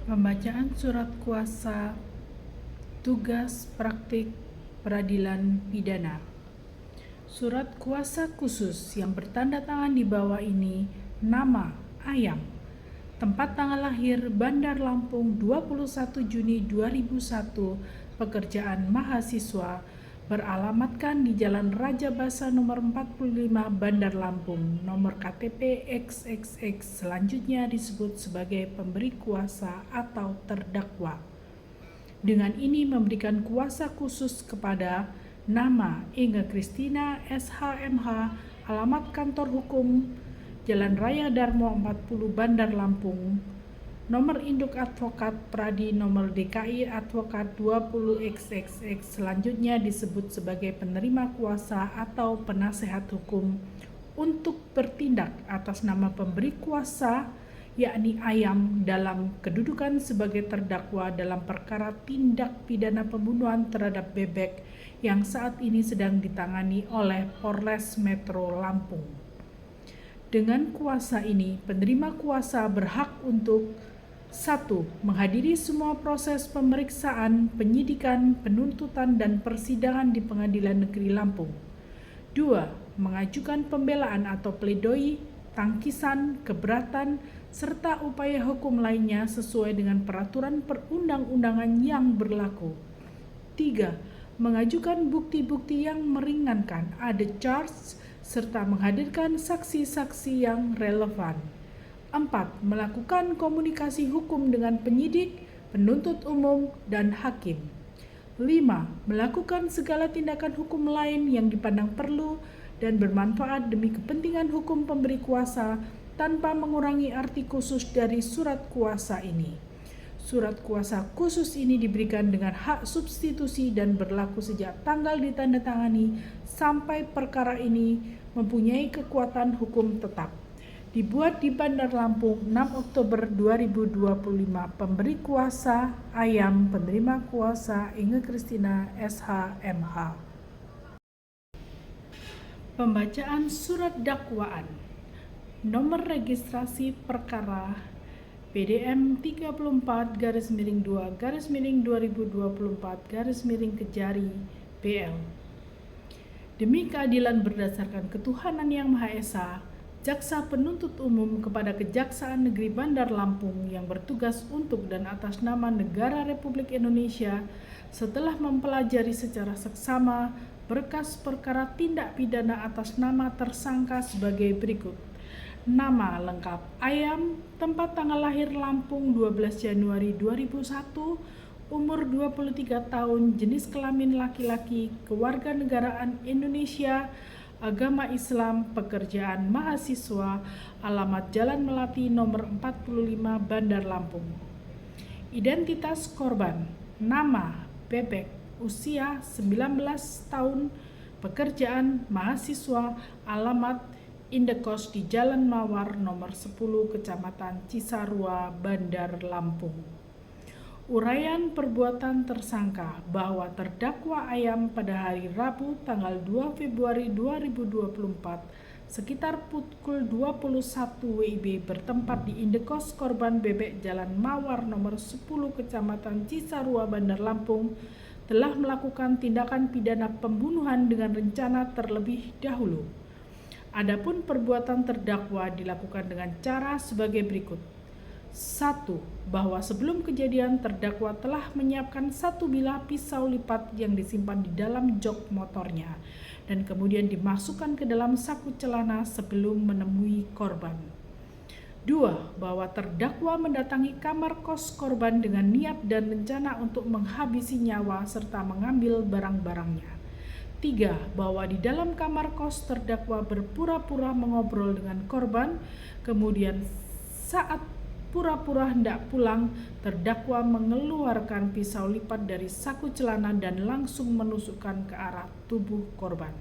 Pembacaan surat kuasa tugas praktik peradilan pidana. Surat kuasa khusus yang bertanda tangan di bawah ini: nama Ayam, tempat tanggal lahir Bandar Lampung 21 Juni 2001, pekerjaan mahasiswa, beralamatkan di Jalan Raja Basa nomor 45 Bandar Lampung, nomor KTP XXX, selanjutnya disebut sebagai pemberi kuasa atau terdakwa. Dengan ini memberikan kuasa khusus kepada nama Inge Kristina SHMH, alamat kantor hukum Jalan Raya Darmo 40 Bandar Lampung, nomor induk advokat Pradi nomor DKI advokat 20XXX, selanjutnya disebut sebagai penerima kuasa atau penasehat hukum untuk bertindak atas nama pemberi kuasa, yakni Ayam, dalam kedudukan sebagai terdakwa dalam perkara tindak pidana pembunuhan terhadap Bebek yang saat ini sedang ditangani oleh Polres Metro Lampung. Dengan kuasa ini, penerima kuasa berhak untuk 1. Menghadiri semua proses pemeriksaan, penyidikan, penuntutan, dan persidangan di Pengadilan Negeri Lampung. 2. Mengajukan pembelaan atau pledoi, tangkisan, keberatan, serta upaya hukum lainnya sesuai dengan peraturan perundang-undangan yang berlaku. 3. Mengajukan bukti-bukti yang meringankan, ada charge, serta menghadirkan saksi-saksi yang relevan. 4. Melakukan komunikasi hukum dengan penyidik, penuntut umum, dan hakim. 5. Melakukan segala tindakan hukum lain yang dipandang perlu dan bermanfaat demi kepentingan hukum pemberi kuasa tanpa mengurangi arti khusus dari surat kuasa ini. Surat kuasa khusus ini diberikan dengan hak substitusi dan berlaku sejak tanggal ditandatangani sampai perkara ini mempunyai kekuatan hukum tetap. Dibuat di Bandar Lampung 6 Oktober 2025. Pemberi kuasa Ayam, penerima kuasa Inge Kristina SHMH. Pembacaan surat dakwaan. Nomor registrasi perkara PDM 34-2-2024-Kejari BL. Demi keadilan berdasarkan ketuhanan yang Maha Esa, Jaksa Penuntut Umum kepada Kejaksaan Negeri Bandar Lampung yang bertugas untuk dan atas nama Negara Republik Indonesia setelah mempelajari secara seksama berkas perkara tindak pidana atas nama tersangka sebagai berikut. Nama lengkap Ayam, tempat tanggal lahir Lampung 12 Januari 2001, umur 23 tahun, jenis kelamin laki-laki, kewarganegaraan Indonesia, agama Islam, pekerjaan mahasiswa, alamat Jalan Melati nomor 45 Bandar Lampung. Identitas korban: nama Bebek, usia 19 tahun, pekerjaan mahasiswa, alamat indekos di Jalan Mawar nomor 10 Kecamatan Cisarua Bandar Lampung. Uraian perbuatan tersangka bahwa terdakwa Ayam pada hari Rabu tanggal 2 Februari 2024 sekitar pukul 21 WIB bertempat di indekos korban Bebek Jalan Mawar nomor 10 Kecamatan Cisarua Bandar Lampung telah melakukan tindakan pidana pembunuhan dengan rencana terlebih dahulu. Adapun perbuatan terdakwa dilakukan dengan cara sebagai berikut. 1. Bahwa sebelum kejadian terdakwa telah menyiapkan satu bilah pisau lipat yang disimpan di dalam jok motornya dan kemudian dimasukkan ke dalam saku celana sebelum menemui korban. 2. Bahwa terdakwa mendatangi kamar kos korban dengan niat dan rencana untuk menghabisi nyawa serta mengambil barang-barangnya. 3. Bahwa di dalam kamar kos terdakwa berpura-pura mengobrol dengan korban, kemudian saat pura-pura hendak pulang, terdakwa mengeluarkan pisau lipat dari saku celana dan langsung menusukkan ke arah tubuh korban.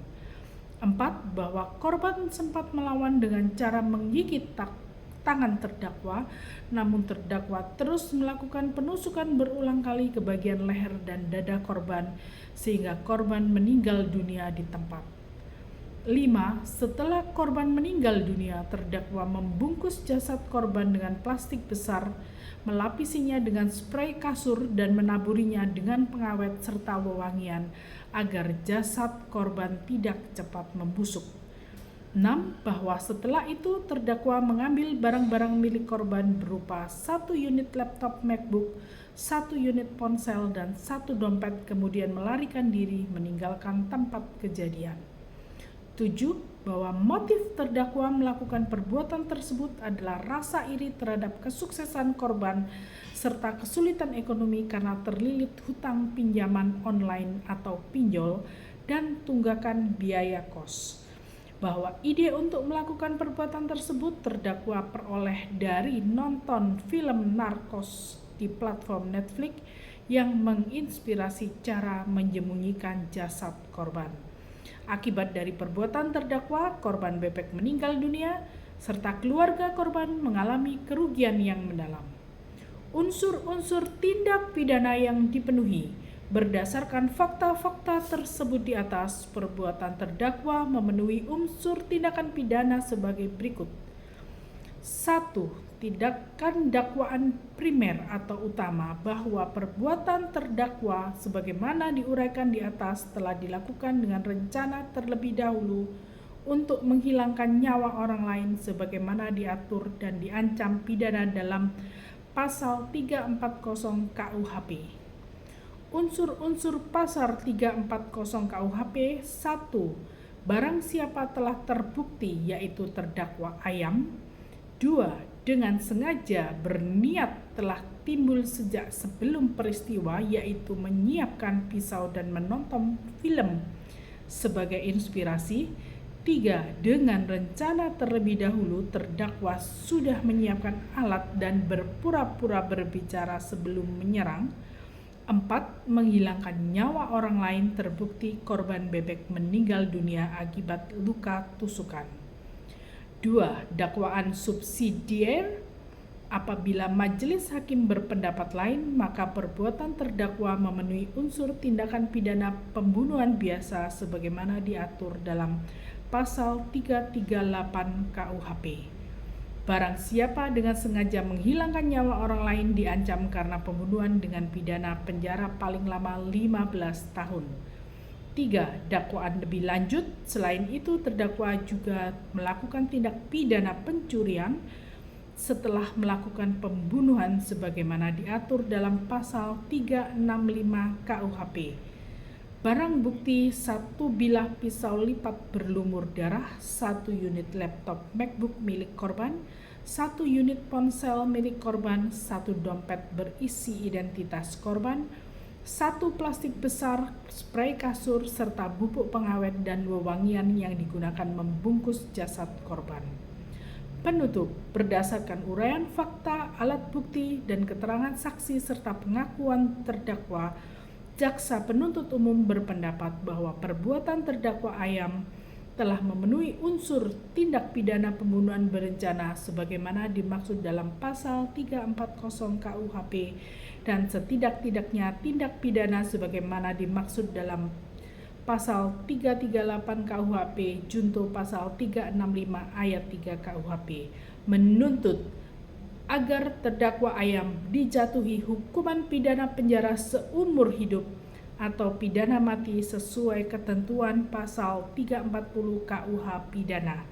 4. Bahwa korban sempat melawan dengan cara menggigit tangan terdakwa, namun terdakwa terus melakukan penusukan berulang kali ke bagian leher dan dada korban sehingga korban meninggal dunia di tempat. 5. Setelah korban meninggal dunia, terdakwa membungkus jasad korban dengan plastik besar, melapisinya dengan spray kasur dan menaburinya dengan pengawet serta wewangian agar jasad korban tidak cepat membusuk. 6. Bahwa setelah itu terdakwa mengambil barang-barang milik korban berupa 1 unit laptop MacBook, 1 unit ponsel, dan 1 dompet, kemudian melarikan diri meninggalkan tempat kejadian. 7. Bahwa motif terdakwa melakukan perbuatan tersebut adalah rasa iri terhadap kesuksesan korban serta kesulitan ekonomi karena terlilit hutang pinjaman online atau pinjol dan tunggakan biaya kos. Bahwa ide untuk melakukan perbuatan tersebut terdakwa peroleh dari nonton film Narcos di platform Netflix yang menginspirasi cara menyembunyikan jasad korban. Akibat dari perbuatan terdakwa, korban bebek meninggal dunia, serta keluarga korban mengalami kerugian yang mendalam. Unsur-unsur tindak pidana yang dipenuhi. Berdasarkan fakta-fakta tersebut di atas, perbuatan terdakwa memenuhi unsur tindakan pidana sebagai berikut. 1. Tindakan dakwaan primer atau utama bahwa perbuatan terdakwa sebagaimana diuraikan di atas telah dilakukan dengan rencana terlebih dahulu untuk menghilangkan nyawa orang lain sebagaimana diatur dan diancam pidana dalam pasal 340 KUHP. Unsur-unsur pasal 340 KUHP. 1. Barang siapa telah terbukti yaitu terdakwa ayam. 2. Dengan sengaja berniat telah timbul sejak sebelum peristiwa yaitu menyiapkan pisau dan menonton film sebagai inspirasi. 3. Dengan rencana terlebih dahulu terdakwa sudah menyiapkan alat dan berpura-pura berbicara sebelum menyerang. 4. Menghilangkan nyawa orang lain terbukti korban bebek meninggal dunia akibat luka tusukan. 2. Dakwaan subsidiar. Apabila majelis hakim berpendapat lain, maka perbuatan terdakwa memenuhi unsur tindakan pidana pembunuhan biasa sebagaimana diatur dalam pasal 338 KUHP. Barang siapa dengan sengaja menghilangkan nyawa orang lain diancam karena pembunuhan dengan pidana penjara paling lama 15 tahun. 3. Dakwaan lebih lanjut. Selain itu, terdakwa juga melakukan tindak pidana pencurian setelah melakukan pembunuhan sebagaimana diatur dalam pasal 365 KUHP. Barang bukti 1 bilah pisau lipat berlumur darah, 1 unit laptop MacBook milik korban, 1 unit ponsel milik korban, 1 dompet berisi identitas korban, 1 plastik besar, spray kasur, serta bubuk pengawet dan wewangian yang digunakan membungkus jasad korban. Penutup. Berdasarkan uraian fakta, alat bukti, dan keterangan saksi serta pengakuan terdakwa, jaksa penuntut umum berpendapat bahwa perbuatan terdakwa ayam telah memenuhi unsur tindak pidana pembunuhan berencana sebagaimana dimaksud dalam pasal 340 KUHP dan setidak-tidaknya tindak pidana sebagaimana dimaksud dalam pasal 338 KUHP junto pasal 365 ayat 3 KUHP, menuntut agar terdakwa ayam dijatuhi hukuman pidana penjara seumur hidup atau pidana mati sesuai ketentuan pasal 340 KUH pidana,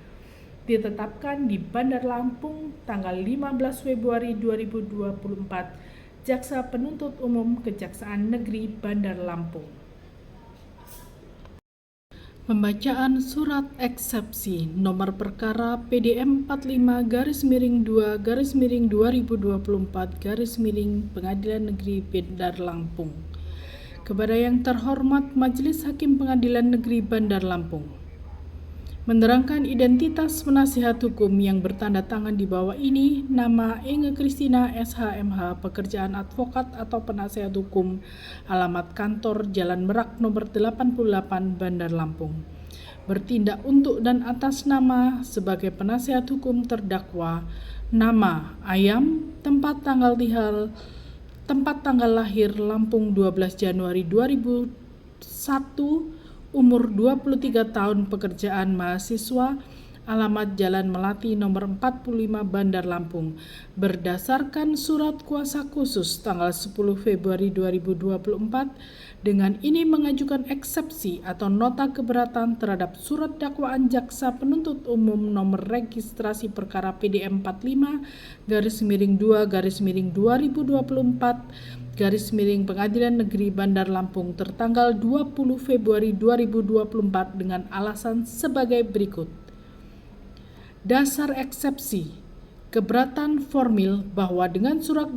ditetapkan di Bandar Lampung tanggal 15 Februari 2024. Jaksa Penuntut Umum Kejaksaan Negeri Bandar Lampung. Pembacaan Surat Eksepsi Nomor Perkara PDM 45-2/2024 Pengadilan Negeri Bandar Lampung. Kepada yang terhormat Majelis Hakim Pengadilan Negeri Bandar Lampung, menerangkan identitas penasihat hukum yang bertanda tangan di bawah ini. Nama Enge Kristina SH.MH, pekerjaan advokat atau penasihat hukum, alamat kantor Jalan Merak nomor 88 Bandar Lampung. Bertindak untuk dan atas nama sebagai penasihat hukum terdakwa. Nama Ayam, tempat tanggal lahir Lampung 12 Januari 2001, umur 23 tahun, pekerjaan mahasiswa, alamat Jalan Melati nomor 45 Bandar Lampung. Berdasarkan surat kuasa khusus tanggal 10 Februari 2024, dengan ini mengajukan eksepsi atau nota keberatan terhadap surat dakwaan jaksa penuntut umum nomor registrasi perkara PDM 45-2/2024 Pengadilan Negeri Bandar Lampung tertanggal 20 Februari 2024 dengan alasan sebagai berikut. Dasar eksepsi, keberatan formil bahwa dengan surat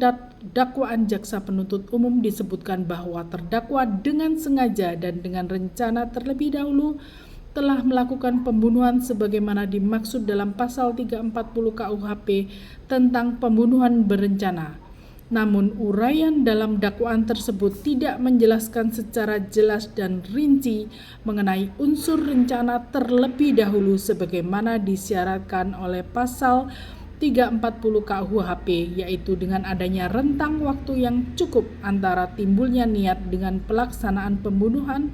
dakwaan jaksa penuntut umum disebutkan bahwa terdakwa dengan sengaja dan dengan rencana terlebih dahulu telah melakukan pembunuhan sebagaimana dimaksud dalam pasal 340 KUHP tentang pembunuhan berencana. Namun uraian dalam dakwaan tersebut tidak menjelaskan secara jelas dan rinci mengenai unsur rencana terlebih dahulu sebagaimana disyaratkan oleh pasal 340 KUHP, yaitu dengan adanya rentang waktu yang cukup antara timbulnya niat dengan pelaksanaan pembunuhan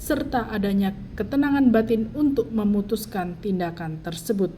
serta adanya ketenangan batin untuk memutuskan tindakan tersebut.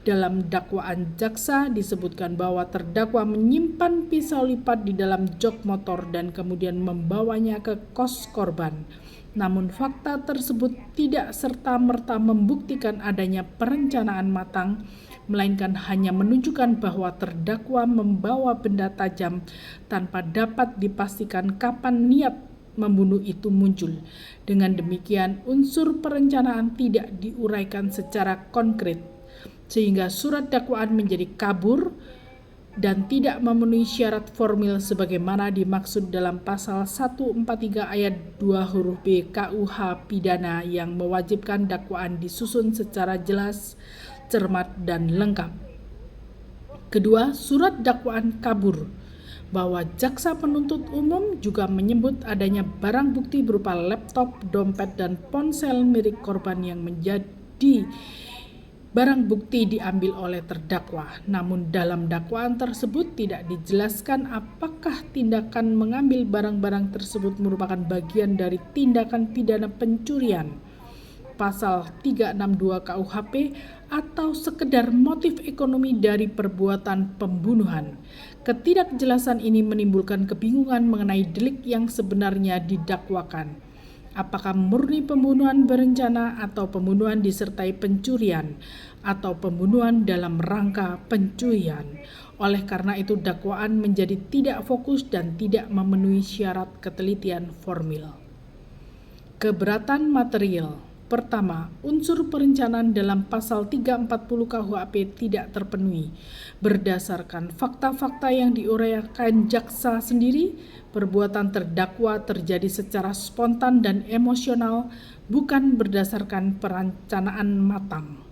Dalam dakwaan jaksa disebutkan bahwa terdakwa menyimpan pisau lipat di dalam jok motor dan kemudian membawanya ke kos korban. Namun fakta tersebut tidak serta-merta membuktikan adanya perencanaan matang, melainkan hanya menunjukkan bahwa terdakwa membawa benda tajam tanpa dapat dipastikan kapan niat membunuh itu muncul. Dengan demikian, unsur perencanaan tidak diuraikan secara konkret, sehingga surat dakwaan menjadi kabur dan tidak memenuhi syarat formil sebagaimana dimaksud dalam pasal 143 ayat 2 huruf B KUH pidana yang mewajibkan dakwaan disusun secara jelas, cermat, dan lengkap. Kedua, surat dakwaan kabur bahwa jaksa penuntut umum juga menyebut adanya barang bukti berupa laptop, dompet, dan ponsel milik korban yang menjadi barang bukti diambil oleh terdakwa. Namun dalam dakwaan tersebut tidak dijelaskan apakah tindakan mengambil barang-barang tersebut merupakan bagian dari tindakan pidana pencurian pasal 362 KUHP atau sekedar motif ekonomi dari perbuatan pembunuhan. Ketidakjelasan ini menimbulkan kebingungan mengenai delik yang sebenarnya didakwakan. Apakah murni pembunuhan berencana atau pembunuhan disertai pencurian atau pembunuhan dalam rangka pencurian. Oleh karena itu dakwaan menjadi tidak fokus dan tidak memenuhi syarat ketelitian formil. Keberatan material. Pertama, unsur perencanaan dalam pasal 340 KUHP tidak terpenuhi. Berdasarkan fakta-fakta yang diuraikan jaksa sendiri, perbuatan terdakwa terjadi secara spontan dan emosional, bukan berdasarkan perencanaan matang.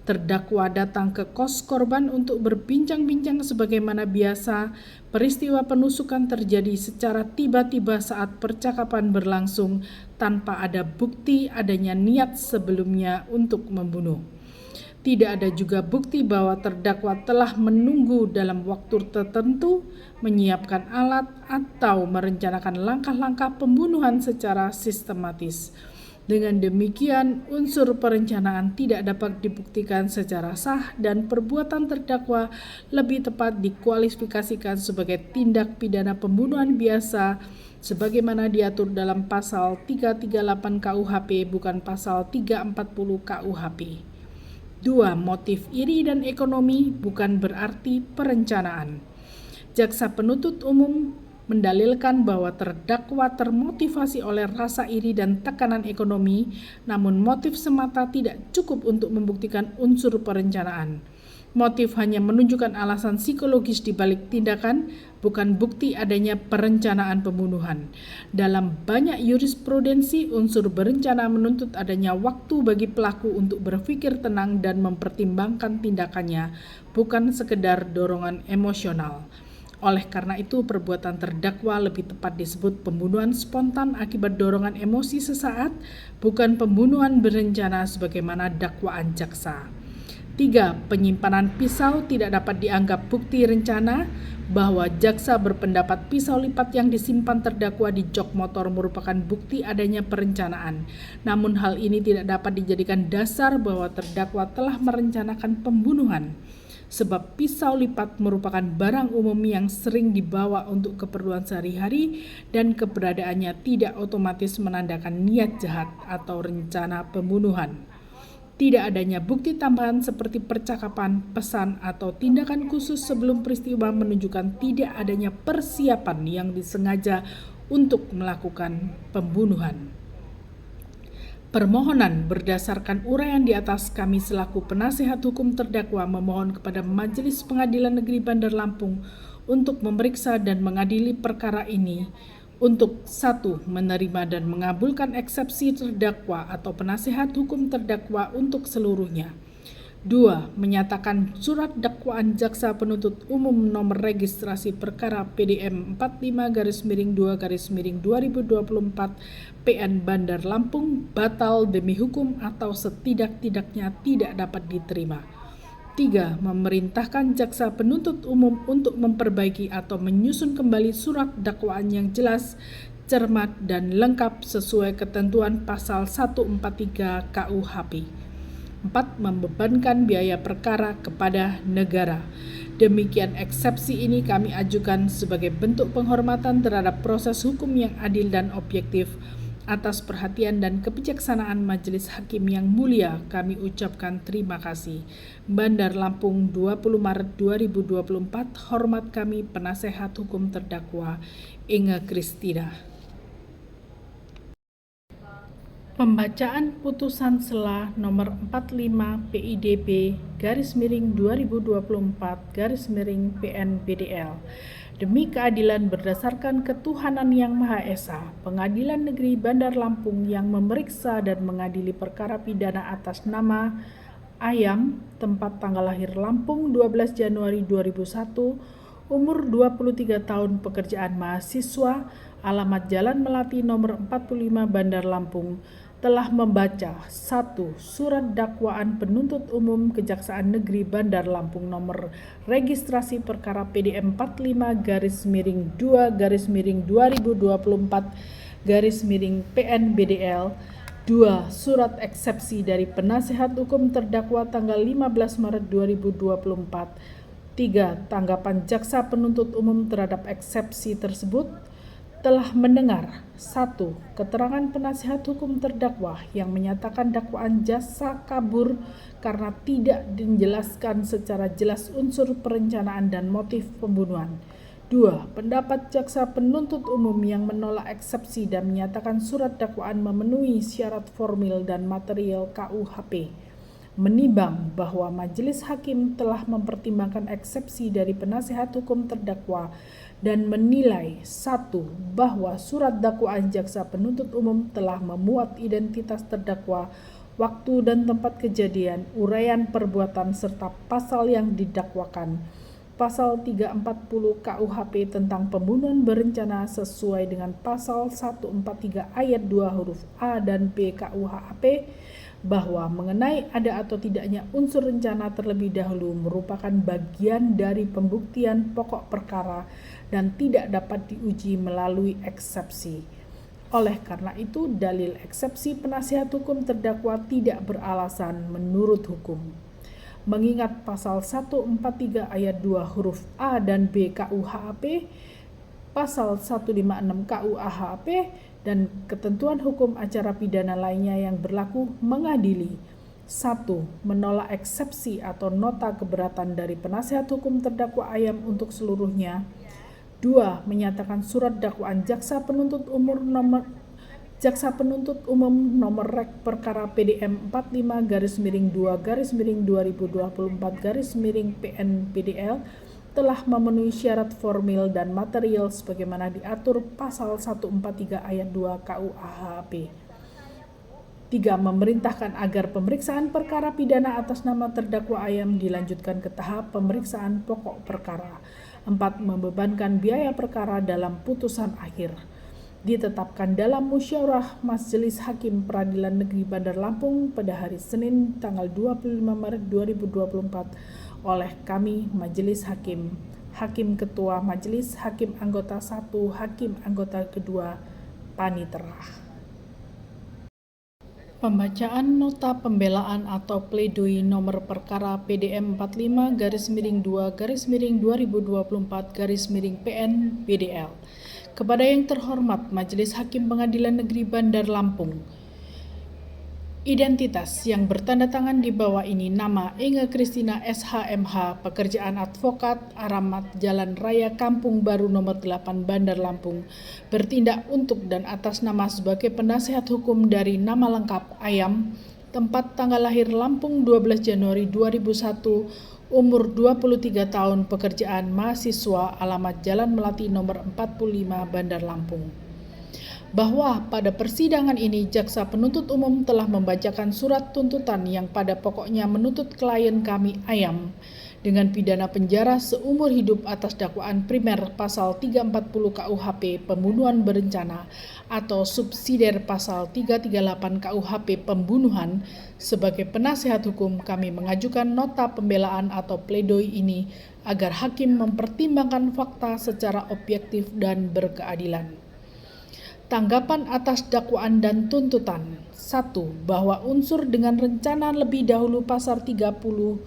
Terdakwa datang ke kos korban untuk berbincang-bincang sebagaimana biasa. Peristiwa penusukan terjadi secara tiba-tiba saat percakapan berlangsung tanpa ada bukti adanya niat sebelumnya untuk membunuh. Tidak ada juga bukti bahwa terdakwa telah menunggu dalam waktu tertentu, menyiapkan alat, atau merencanakan langkah-langkah pembunuhan secara sistematis. Dengan demikian, unsur perencanaan tidak dapat dibuktikan secara sah dan perbuatan terdakwa lebih tepat dikualifikasikan sebagai tindak pidana pembunuhan biasa sebagaimana diatur dalam pasal 338 KUHP bukan pasal 340 KUHP. 2. Motif iri dan ekonomi bukan berarti perencanaan. Jaksa penuntut umum mendalilkan bahwa terdakwa termotivasi oleh rasa iri dan tekanan ekonomi, namun motif semata tidak cukup untuk membuktikan unsur perencanaan. Motif hanya menunjukkan alasan psikologis di balik tindakan, bukan bukti adanya perencanaan pembunuhan. Dalam banyak jurisprudensi, unsur berencana menuntut adanya waktu bagi pelaku untuk berpikir tenang dan mempertimbangkan tindakannya, bukan sekedar dorongan emosional. Oleh karena itu, perbuatan terdakwa lebih tepat disebut pembunuhan spontan akibat dorongan emosi sesaat, bukan pembunuhan berencana sebagaimana dakwaan jaksa. 3. Penyimpanan pisau tidak dapat dianggap bukti rencana bahwa jaksa berpendapat pisau lipat yang disimpan terdakwa di jok motor merupakan bukti adanya perencanaan. Namun hal ini tidak dapat dijadikan dasar bahwa terdakwa telah merencanakan pembunuhan. Sebab pisau lipat merupakan barang umum yang sering dibawa untuk keperluan sehari-hari dan keberadaannya tidak otomatis menandakan niat jahat atau rencana pembunuhan. Tidak adanya bukti tambahan seperti percakapan, pesan, atau tindakan khusus sebelum peristiwa menunjukkan tidak adanya persiapan yang disengaja untuk melakukan pembunuhan. Permohonan berdasarkan uraian di atas, kami selaku penasihat hukum terdakwa memohon kepada Majelis Pengadilan Negeri Bandar Lampung untuk memeriksa dan mengadili perkara ini untuk 1. Menerima dan mengabulkan eksepsi terdakwa atau penasihat hukum terdakwa untuk seluruhnya. 2. Menyatakan surat dakwaan jaksa penuntut umum nomor registrasi perkara PDM 45-2-2024 PN Bandar Lampung batal demi hukum atau setidak-tidaknya tidak dapat diterima. 3. Memerintahkan jaksa penuntut umum untuk memperbaiki atau menyusun kembali surat dakwaan yang jelas, cermat, dan lengkap sesuai ketentuan pasal 143 KUHP. 4. Membebankan biaya perkara kepada negara. Demikian eksepsi ini kami ajukan sebagai bentuk penghormatan terhadap proses hukum yang adil dan objektif. Atas perhatian dan kebijaksanaan Majelis Hakim yang mulia, kami ucapkan terima kasih. Bandar Lampung, 20 Maret 2024. Hormat kami penasehat hukum terdakwa Inge Kristina. Pembacaan putusan sela nomor 45 PIDB /2024/PN-BDL. Demi keadilan berdasarkan ketuhanan yang Maha Esa, Pengadilan Negeri Bandar Lampung yang memeriksa dan mengadili perkara pidana atas nama Ayam, tempat tanggal lahir Lampung 12 Januari 2001, umur 23 tahun, pekerjaan mahasiswa, alamat Jalan Melati nomor 45 Bandar Lampung, telah membaca 1. Surat dakwaan penuntut umum Kejaksaan Negeri Bandar Lampung nomor registrasi perkara PDM 45-2-2024/PN-BDL. 2. Surat eksepsi dari penasihat hukum terdakwa tanggal 15 Maret 2024. 3. Tanggapan jaksa penuntut umum terhadap eksepsi tersebut. Telah mendengar 1. Keterangan penasihat hukum terdakwa yang menyatakan dakwaan jaksa kabur karena tidak dijelaskan secara jelas unsur perencanaan dan motif pembunuhan. 2. Pendapat jaksa penuntut umum yang menolak eksepsi dan menyatakan surat dakwaan memenuhi syarat formil dan material KUHP. Menimbang bahwa majelis hakim telah mempertimbangkan eksepsi dari penasihat hukum terdakwa dan menilai 1. Bahwa surat dakwaan jaksa penuntut umum telah memuat identitas terdakwa, waktu dan tempat kejadian, uraian perbuatan serta pasal yang didakwakan. Pasal 340 KUHP tentang pembunuhan berencana sesuai dengan pasal 143 ayat 2 huruf A dan B KUHP, bahwa mengenai ada atau tidaknya unsur rencana terlebih dahulu merupakan bagian dari pembuktian pokok perkara dan tidak dapat diuji melalui eksepsi. Oleh karena itu, dalil eksepsi penasihat hukum terdakwa tidak beralasan menurut hukum. Mengingat pasal 143 ayat 2 huruf A dan B KUHP, pasal 156 KUHP, dan ketentuan hukum acara pidana lainnya yang berlaku, mengadili 1. Menolak eksepsi atau nota keberatan dari penasihat hukum terdakwa Ayam untuk seluruhnya. 2. Menyatakan surat dakwaan jaksa penuntut umum nomor rek perkara PDM 45-2-2024/PN-BDL telah memenuhi syarat formil dan material sebagaimana diatur pasal 143 ayat 2 KUHP. 3. Memerintahkan agar pemeriksaan perkara pidana atas nama terdakwa Ayam dilanjutkan ke tahap pemeriksaan pokok perkara. 4. Membebankan biaya perkara dalam putusan akhir. ditetapkan dalam musyawarah Majelis Hakim Peradilan Negeri Bandar Lampung pada hari Senin tanggal 25 Maret 2024 oleh kami Majelis Hakim, Hakim Ketua Majelis, Hakim Anggota 1, Hakim Anggota Kedua, Panitera. Pembacaan Nota Pembelaan atau Pledoi Nomor Perkara PDM 45-2/2024/PN BDL. Kepada yang terhormat Majelis Hakim Pengadilan Negeri Bandar Lampung. Identitas yang bertanda tangan di bawah ini: nama Inge Kristina SHMH, pekerjaan advokat, alamat Jalan Raya Kampung Baru nomor 8 Bandar Lampung, bertindak untuk dan atas nama sebagai penasehat hukum dari nama lengkap Ayam, tempat tanggal lahir Lampung 12 Januari 2001, umur 23 tahun, pekerjaan mahasiswa, alamat Jalan Melati nomor 45 Bandar Lampung. Bahwa pada persidangan ini jaksa penuntut umum telah membacakan surat tuntutan yang pada pokoknya menuntut klien kami Ayam dengan pidana penjara seumur hidup atas dakwaan primer pasal 340 KUHP pembunuhan berencana atau subsidiar pasal 338 KUHP pembunuhan. Sebagai penasehat hukum, kami mengajukan nota pembelaan atau pledoi ini agar hakim mempertimbangkan fakta secara objektif dan berkeadilan. Tanggapan atas dakwaan dan tuntutan. 1. Bahwa unsur dengan rencana lebih dahulu pasal 340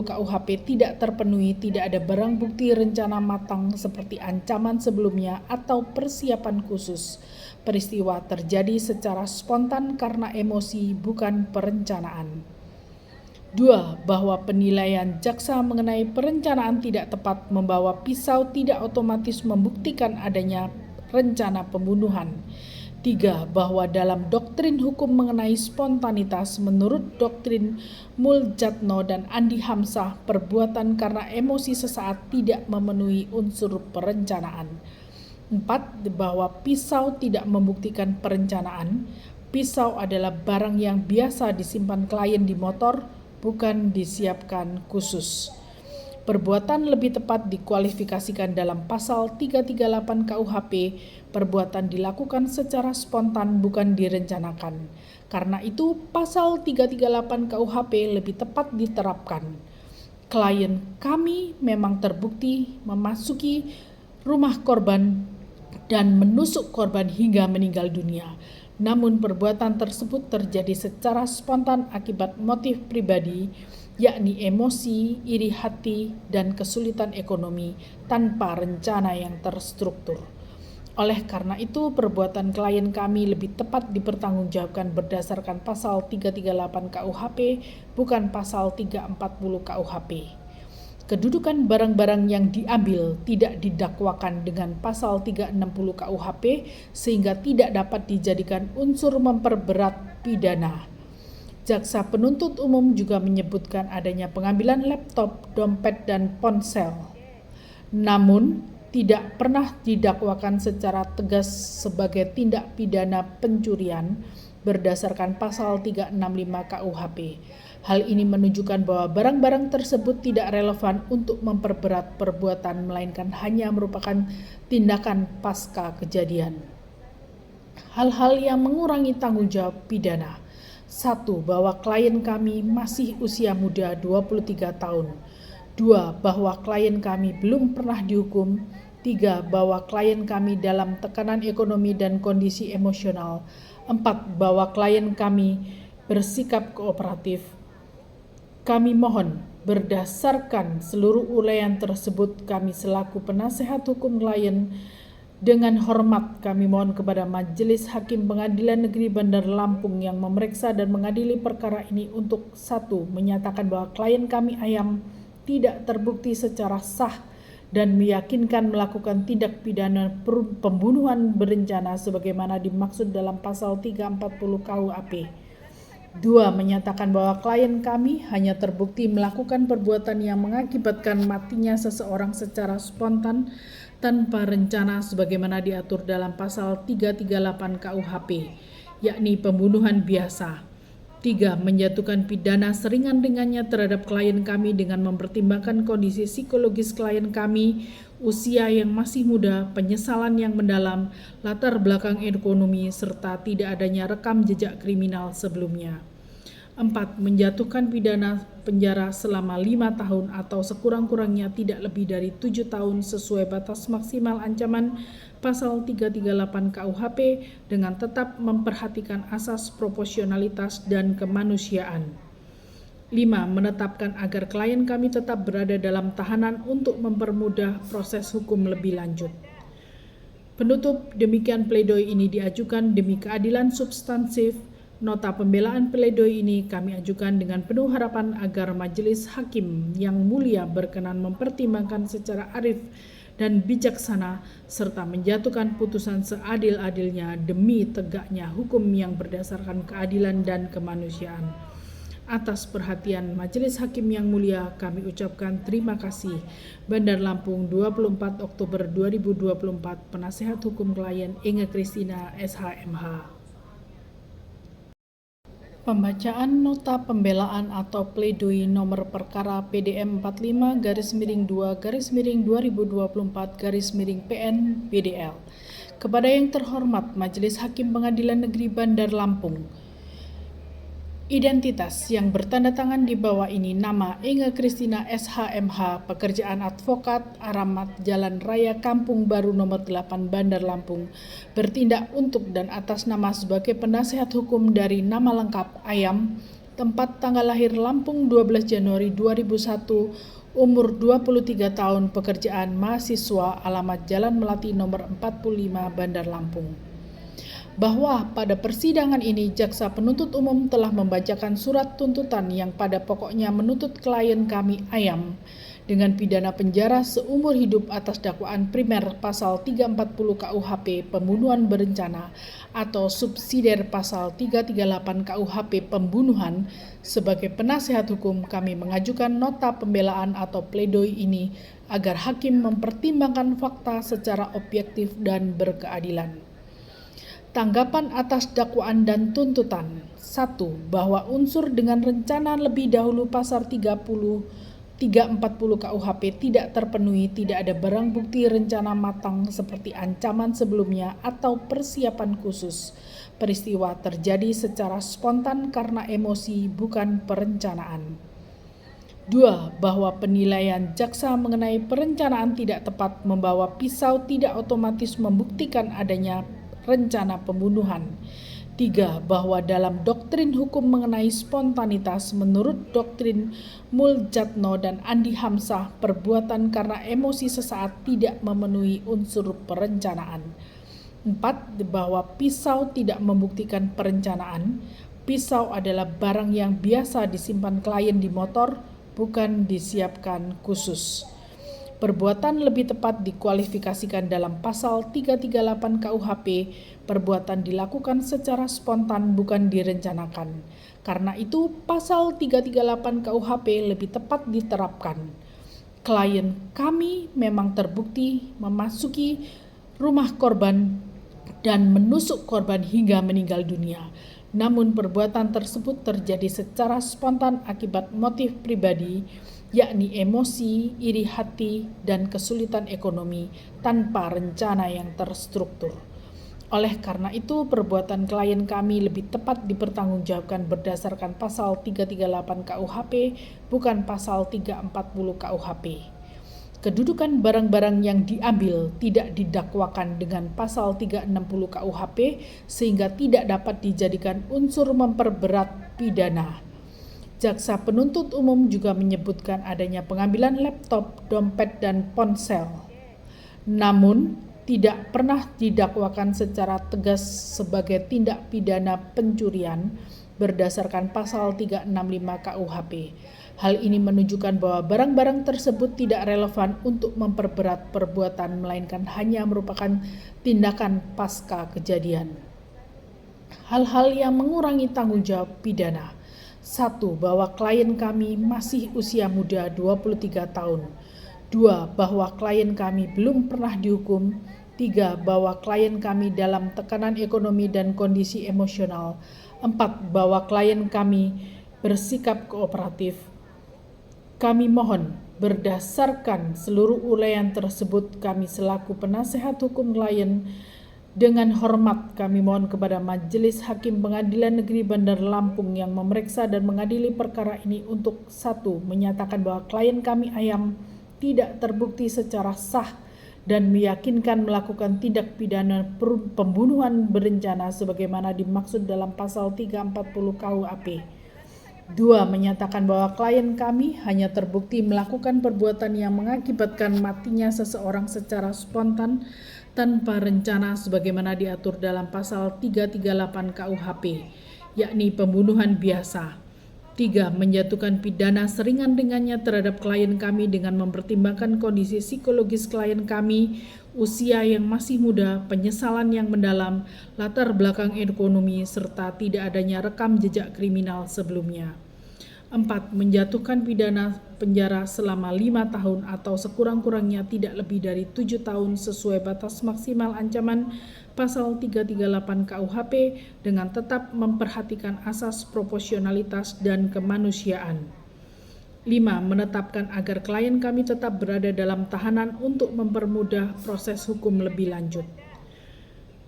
KUHP tidak terpenuhi, tidak ada barang bukti rencana matang seperti ancaman sebelumnya atau persiapan khusus. Peristiwa terjadi secara spontan karena emosi, bukan perencanaan. 2. Bahwa penilaian jaksa mengenai perencanaan tidak tepat membawa pisau tidak otomatis membuktikan adanya rencana pembunuhan. 3. Bahwa dalam doktrin hukum mengenai spontanitas menurut doktrin Muljatno dan Andi Hamzah, perbuatan karena emosi sesaat tidak memenuhi unsur perencanaan. 4. Bahwa pisau tidak membuktikan perencanaan. Pisau adalah barang yang biasa disimpan klien di motor, bukan disiapkan khusus. Perbuatan lebih tepat dikualifikasikan dalam pasal 338 KUHP, perbuatan dilakukan secara spontan bukan direncanakan. Karena itu pasal 338 KUHP lebih tepat diterapkan. Klien kami memang terbukti memasuki rumah korban dan menusuk korban hingga meninggal dunia. Namun perbuatan tersebut terjadi secara spontan akibat motif pribadi, yakni emosi, iri hati, dan kesulitan ekonomi tanpa rencana yang terstruktur. Oleh karena itu, perbuatan klien kami lebih tepat dipertanggungjawabkan berdasarkan pasal 338 KUHP, bukan pasal 340 KUHP. Kedudukan barang-barang yang diambil tidak didakwakan dengan pasal 360 KUHP sehingga tidak dapat dijadikan unsur memperberat pidana. Jaksa penuntut umum juga menyebutkan adanya pengambilan laptop, dompet, dan ponsel. Namun, tidak pernah didakwakan secara tegas sebagai tindak pidana pencurian berdasarkan pasal 365 KUHP. Hal ini menunjukkan bahwa barang-barang tersebut tidak relevan untuk memperberat perbuatan, melainkan hanya merupakan tindakan pasca kejadian. Hal-hal yang mengurangi tanggung jawab pidana. 1. Bahwa klien kami masih usia muda 23 tahun. 2. Bahwa klien kami belum pernah dihukum. 3. Bahwa klien kami dalam tekanan ekonomi dan kondisi emosional. 4. Bahwa klien kami bersikap kooperatif. Kami mohon berdasarkan seluruh uraian tersebut, kami selaku penasehat hukum klien dengan hormat kami mohon kepada Majelis Hakim Pengadilan Negeri Bandar Lampung yang memeriksa dan mengadili perkara ini untuk 1. Menyatakan bahwa klien kami Ayam tidak terbukti secara sah dan meyakinkan melakukan tindak pidana pembunuhan berencana sebagaimana dimaksud dalam pasal 340 KUHP. 2. Menyatakan bahwa klien kami hanya terbukti melakukan perbuatan yang mengakibatkan matinya seseorang secara spontan tanpa rencana sebagaimana diatur dalam pasal 338 KUHP, yakni pembunuhan biasa. 3. Menjatuhkan pidana seringan-ringannya terhadap klien kami dengan mempertimbangkan kondisi psikologis klien kami, usia yang masih muda, penyesalan yang mendalam, latar belakang ekonomi, serta tidak adanya rekam jejak kriminal sebelumnya. 4. Menjatuhkan pidana penjara selama 5 tahun atau sekurang-kurangnya tidak lebih dari 7 tahun sesuai batas maksimal ancaman pasal 338 KUHP dengan tetap memperhatikan asas proporsionalitas dan kemanusiaan. 5. Menetapkan agar klien kami tetap berada dalam tahanan untuk mempermudah proses hukum lebih lanjut. Penutup, demikian pledoi ini diajukan demi keadilan substansif. Nota pembelaan pledoi ini kami ajukan dengan penuh harapan agar Majelis Hakim yang mulia berkenan mempertimbangkan secara arif dan bijaksana serta menjatuhkan putusan seadil-adilnya demi tegaknya hukum yang berdasarkan keadilan dan kemanusiaan. Atas perhatian Majelis Hakim yang mulia kami ucapkan terima kasih. Bandar Lampung, 24 Oktober 2024, Penasehat Hukum Klien Inge Kristina SHMH. Pembacaan nota pembelaan atau pledoi nomor perkara PDM 45-2/2024/PN BDL. Kepada yang terhormat Majelis Hakim Pengadilan Negeri Bandar Lampung. Identitas yang bertanda tangan di bawah ini nama Inge Kristina SHMH, pekerjaan advokat, alamat Jalan Raya Kampung Baru nomor 8 Bandar Lampung, bertindak untuk dan atas nama sebagai penasehat hukum dari nama lengkap Ayam, tempat tanggal lahir Lampung 12 Januari 2001, umur 23 tahun, pekerjaan mahasiswa, alamat Jalan Melati nomor 45 Bandar Lampung. Bahwa pada persidangan ini jaksa penuntut umum telah membacakan surat tuntutan yang pada pokoknya menuntut klien kami Ayam dengan pidana penjara seumur hidup atas dakwaan primer pasal 340 KUHP pembunuhan berencana atau subsidiar pasal 338 KUHP pembunuhan. Sebagai penasehat hukum kami mengajukan nota pembelaan atau pledoi ini agar hakim mempertimbangkan fakta secara objektif dan berkeadilan. Tanggapan atas dakwaan dan tuntutan. 1. Bahwa unsur dengan rencana lebih dahulu pasal 340 KUHP tidak terpenuhi, tidak ada barang bukti rencana matang seperti ancaman sebelumnya atau persiapan khusus. Peristiwa terjadi secara spontan karena emosi, bukan perencanaan. 2. Bahwa penilaian jaksa mengenai perencanaan tidak tepat membawa pisau tidak otomatis membuktikan adanya rencana pembunuhan. 3. Bahwa dalam doktrin hukum mengenai spontanitas menurut doktrin Muljatno dan Andi Hamzah, perbuatan karena emosi sesaat tidak memenuhi unsur perencanaan. 4. Bahwa pisau tidak membuktikan perencanaan. Pisau adalah barang yang biasa disimpan klien di motor, bukan disiapkan khusus. Perbuatan lebih tepat dikualifikasikan dalam pasal 338 KUHP, perbuatan dilakukan secara spontan bukan direncanakan. Karena itu pasal 338 KUHP lebih tepat diterapkan. Klien kami memang terbukti memasuki rumah korban dan menusuk korban hingga meninggal dunia. Namun perbuatan tersebut terjadi secara spontan akibat motif pribadi, yakni emosi, iri hati, dan kesulitan ekonomi tanpa rencana yang terstruktur. Oleh karena itu, perbuatan klien kami lebih tepat dipertanggungjawabkan berdasarkan pasal 338 KUHP, bukan pasal 340 KUHP. Kedudukan barang-barang yang diambil tidak didakwakan dengan pasal 360 KUHP sehingga tidak dapat dijadikan unsur memperberat pidana. Jaksa penuntut umum juga menyebutkan adanya pengambilan laptop, dompet, dan ponsel. Namun, tidak pernah didakwakan secara tegas sebagai tindak pidana pencurian berdasarkan pasal 365 KUHP. Hal ini menunjukkan bahwa barang-barang tersebut tidak relevan untuk memperberat perbuatan, melainkan hanya merupakan tindakan pasca kejadian. Hal-hal yang mengurangi tanggung jawab pidana. 1. Bahwa klien kami masih usia muda 23 tahun. 2. Bahwa klien kami belum pernah dihukum. 3. Bahwa klien kami dalam tekanan ekonomi dan kondisi emosional. 4. Bahwa klien kami bersikap kooperatif. Kami mohon Berdasarkan seluruh uraian tersebut, kami selaku penasehat hukum klien dengan hormat kami mohon kepada Majelis Hakim Pengadilan Negeri Bandar Lampung yang memeriksa dan mengadili perkara ini untuk 1. Menyatakan bahwa klien kami Ayam tidak terbukti secara sah dan meyakinkan melakukan tindak pidana pembunuhan berencana sebagaimana dimaksud dalam pasal 340 KUHP. 2. Menyatakan bahwa klien kami hanya terbukti melakukan perbuatan yang mengakibatkan matinya seseorang secara spontan tanpa rencana sebagaimana diatur dalam pasal 338 KUHP, yakni pembunuhan biasa. 3. Menjatuhkan pidana seringan-ringannya terhadap klien kami dengan mempertimbangkan kondisi psikologis klien kami, usia yang masih muda, penyesalan yang mendalam, latar belakang ekonomi, serta tidak adanya rekam jejak kriminal sebelumnya. 4. Menjatuhkan pidana penjara selama 5 tahun atau sekurang-kurangnya tidak lebih dari 7 tahun sesuai batas maksimal ancaman pasal 338 KUHP dengan tetap memperhatikan asas proporsionalitas dan kemanusiaan. 5. Menetapkan agar klien kami tetap berada dalam tahanan untuk mempermudah proses hukum lebih lanjut.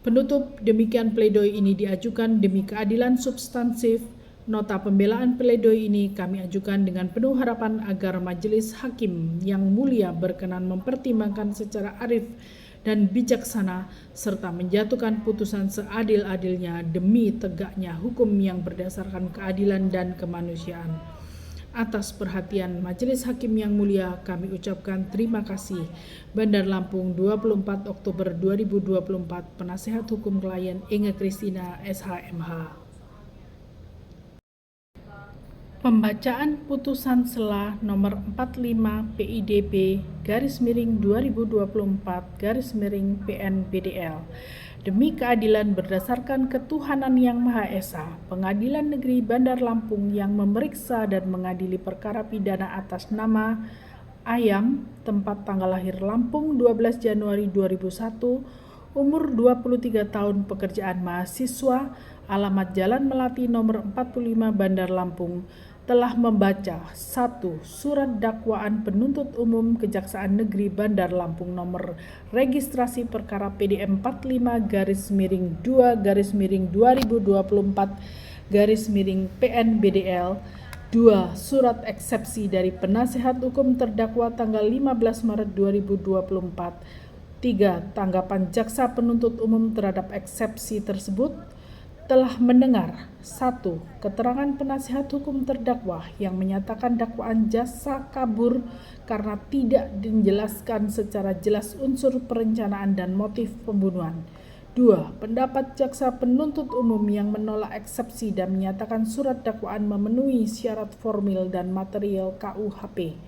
Penutup, demikian pledoi ini diajukan demi keadilan substansif. Nota pembelaan pledoi ini kami ajukan dengan penuh harapan agar Majelis Hakim yang mulia berkenan mempertimbangkan secara arif dan bijaksana serta menjatuhkan putusan seadil-adilnya demi tegaknya hukum yang berdasarkan keadilan dan kemanusiaan. Atas perhatian Majelis Hakim yang mulia, kami ucapkan terima kasih. Bandar Lampung, 24 Oktober 2024, Penasehat Hukum Klien Inge Kristina, SHMH. Pembacaan putusan sela nomor 45 PIDB /2024/PN-BDL. Demi keadilan berdasarkan ketuhanan yang Maha Esa, Pengadilan Negeri Bandar Lampung yang memeriksa dan mengadili perkara pidana atas nama Ayam, tempat tanggal lahir Lampung 12 Januari 2001, umur 23 tahun, pekerjaan mahasiswa, alamat Jalan Melati nomor 45 Bandar Lampung, telah membaca 1. Surat dakwaan penuntut umum Kejaksaan Negeri Bandar Lampung nomor registrasi perkara PDM 45-2024-PN-BDL. 2. Surat eksepsi dari penasehat hukum terdakwa tanggal 15 Maret 2024. 3. Tanggapan jaksa penuntut umum terhadap eksepsi tersebut. Telah mendengar 1. Keterangan penasihat hukum terdakwa yang menyatakan dakwaan jaksa kabur karena tidak dijelaskan secara jelas unsur perencanaan dan motif pembunuhan. 2. Pendapat jaksa penuntut umum yang menolak eksepsi dan menyatakan surat dakwaan memenuhi syarat formil dan material KUHP.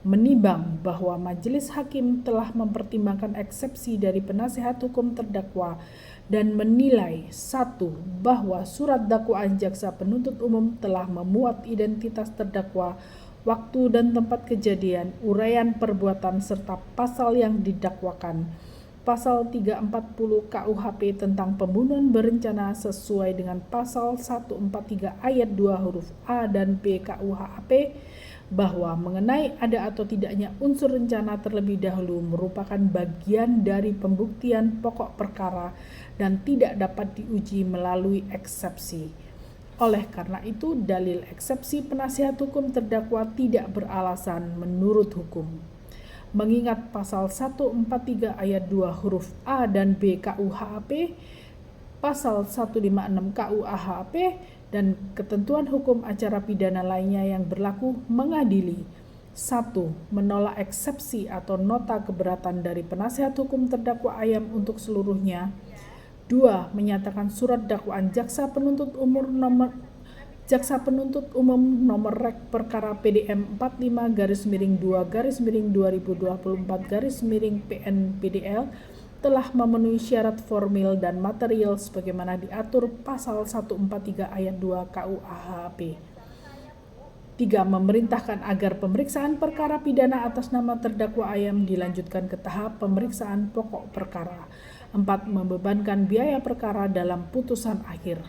Menimbang bahwa Majelis Hakim telah mempertimbangkan eksepsi dari penasihat hukum terdakwa dan menilai 1. Bahwa surat dakwaan jaksa penuntut umum telah memuat identitas terdakwa, waktu dan tempat kejadian, uraian perbuatan serta pasal yang didakwakan. Pasal 340 KUHP tentang pembunuhan berencana sesuai dengan pasal 143 ayat 2 huruf A dan B KUHP, bahwa mengenai ada atau tidaknya unsur rencana terlebih dahulu merupakan bagian dari pembuktian pokok perkara dan tidak dapat diuji melalui eksepsi. Oleh karena itu, dalil eksepsi penasihat hukum terdakwa tidak beralasan menurut hukum. Mengingat pasal 143 ayat 2 huruf A dan B KUHP, pasal 156 KUHP, dan ketentuan hukum acara pidana lainnya yang berlaku mengadili 1. Menolak eksepsi atau nota keberatan dari penasihat hukum terdakwa Ayam untuk seluruhnya. 2. Menyatakan surat dakwaan jaksa penuntut umum nomor rek perkara PDM 45-2-2024-PN-BDL telah memenuhi syarat formil dan material sebagaimana diatur pasal 143 ayat 2 KUHP. 3. Memerintahkan agar pemeriksaan perkara pidana atas nama terdakwa Ayam dilanjutkan ke tahap pemeriksaan pokok perkara. 4. Membebankan biaya perkara dalam putusan akhir.